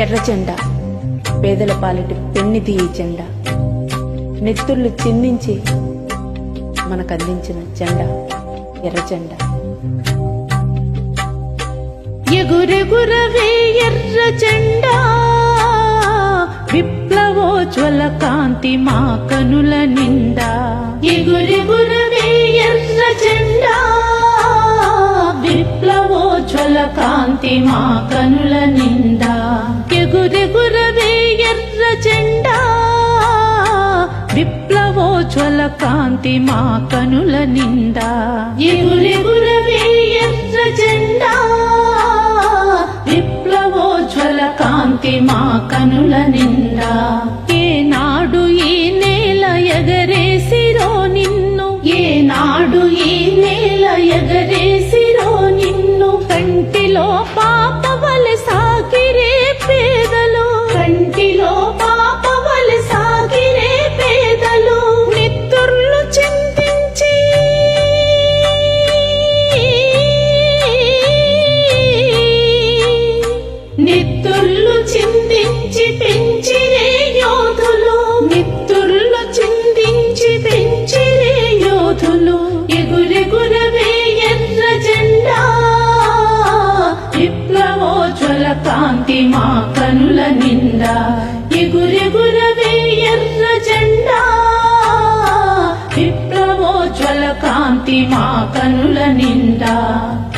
ఎర్ర జెండా పేదల పాలిటి పెన్నిధి జెండా నెత్తుర్లు చిందించి మనకందించిన జెండా ఎర్ర జెండా. ఎగురెగురవే ఎర్ర జెండా విప్లవోజ్వల కాంతి మా కనుల నిండా. ఎగురెగురవే ఎర్ర జెండా విప్లవోజ్వల కాంతి మా కనుల నిండా. ఎగురెగురవే ఎర్ర జెండా విప్లవోజ్వల కాంతి మా కనుల నిండా. ఎగురెగురవే ఎర్ర జెండా విప్లవోజ్వల కాంతి మా కనుల నిండా. ఏనాడు ఈ నేల ఎగరేసిరో నిన్ను, ఏనాడు ఈ నేల ఎగరేసిరో నిన్ను. కంటిలో పాపవలె సాగిరే పేదలు, కంటిలో పాపవలె సాగిరే పేదలు. నెత్తుర్లు చిందించి నెత్తుర్లు చిందించి పెంచిరే యోధులు, నెత్తుర్లు చిందించి పెంచిరే యోధులు. ఎగురెగురవే ఎర్ర జెండా విప్లవోజ్వల కాంతి మా కనుల నిండా. ఎగురెగురవే ఎర్ర జెండా విప్లవోజ్వల కాంతి మా కనుల నిండా.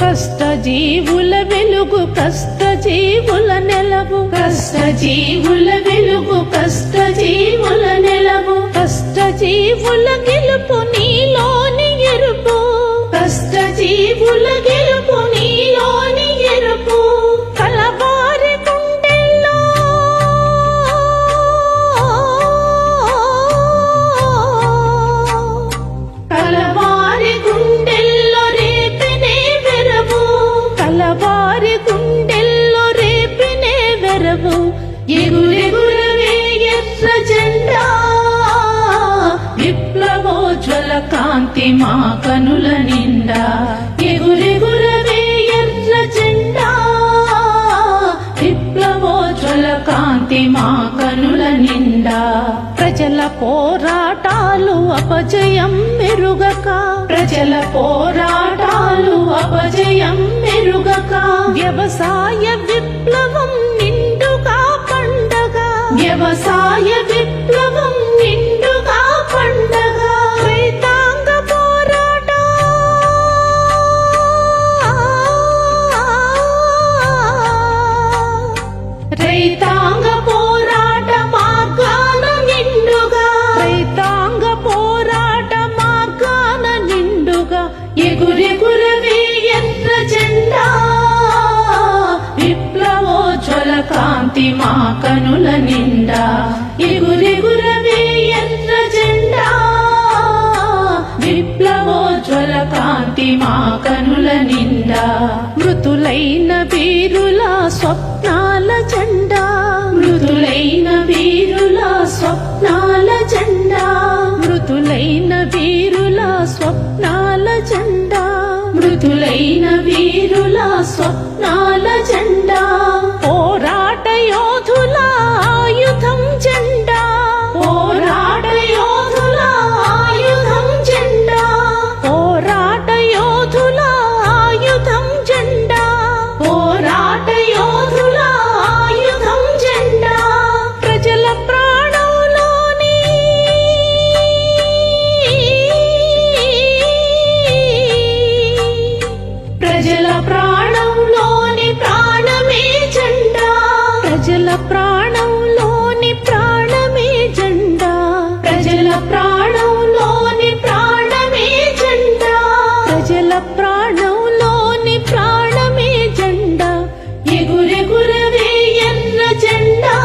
కష్ట జీవుల వెలుగు కష్ట జీవుల నెలవు, కష్ట జీవుల వెలుగు కష్ట జీవుల నెలవు. కష్ట జీవుల గెలుపు నీలోని ఎరుపు, కష్ట జీవుల గెలుపు నీలోని ఎరుపు. కలవారి గుండెల్లో కలవారి గుండెల్లో రేపినే వెరవు, కలవారి గుండెల్లో రేపినే వెరవు. ఎగురెగురవే ఎర్ర జెండా విప్లవోజ్వల కాంతి మా కనుల నిండా. ఎగురెగురవే ఎర్ర జెండా విప్లవోజ్వల కాంతి మా కనుల నిండా. ప్రజల పోరాటాలు అపజయం మెరుగక, ప్రజల పోరాటాలు అపజయం మెరుగక. వ్యవసాయ విప్లవం నిండుగా పండగ, వ్యవసాయ విప్లవం నిండుగా పండగ. రైతాంగ పోరాట రైతాంగ పోరాట మార్గాన నిండుగా, రైతాంగ పోరాట మార్గాన నిండుగా. ఎగురెగురవే ఎర్ర జెండా విప్లవోజ్వల కాంతి మా కనుల నిండా. ఎగురెగురవే ఎర్ర జెండా విప్లవోజ్వల కాంతి మా కనుల నిండా. మృతులైన వీరుల స్వప్నాల జెండా, మృతులైన వీరుల స్వప్నాల జెండా, మృతులైన వీరుల స్వప్నాల జెండా, మృతులైన వీరుల స్వప్నాల జెండా. పోరాట యోధుల ఆయుధం జెండా, పోరాట యోధుల ఆయుధం జెండా, పోరాట యోధుల ఆయుధం జెండా, పోరాట యోధుల ఆయుధం జెండా. ప్రజల ప్రాణంలోని ప్రజల ప్రాణంలోని ప్రాణమే జెండా, ప్రజల ప్రాణంలోని ప్రాణమే జెండా, ప్రజల ప్రాణంలోని ప్రాణమే జెండా, ప్రజల ప్రాణంలోని ప్రాణమే జెండా. ఎగురెగురవే ఎర్ర జెండా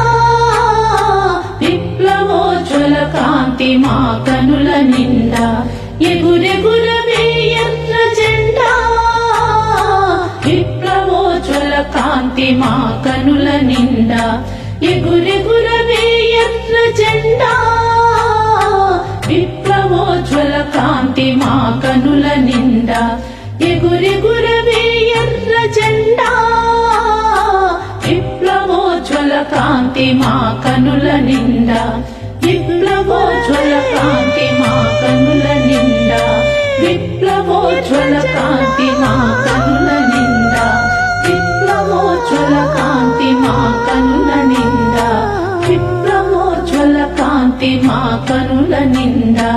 విప్లవోజ్వల కాంతి మా కనుల నిండా. ఎగురెగురవే ఎర్ర జెండా విప్లవోజ్వల కాంతి మా కనుల నిండా. ఎగురెగురవే ఎర్ర జెండా విప్లవోజ్వల కాంతి మా కనుల నిండా. ఎగురెగురవే ఎర్ర జెండా విప్లవోజ్వల కాంతి మా కనుల నిండా విప్లవోజ్వల కాంతి మా కనుల నిండా విప్లవోజ్వల కాంతి మా కనుల నిండా విప్లవోజ్వల కాంతి మా కనుల నిండా విప్లవోజ్వల కాంతి మా కనుల నిండా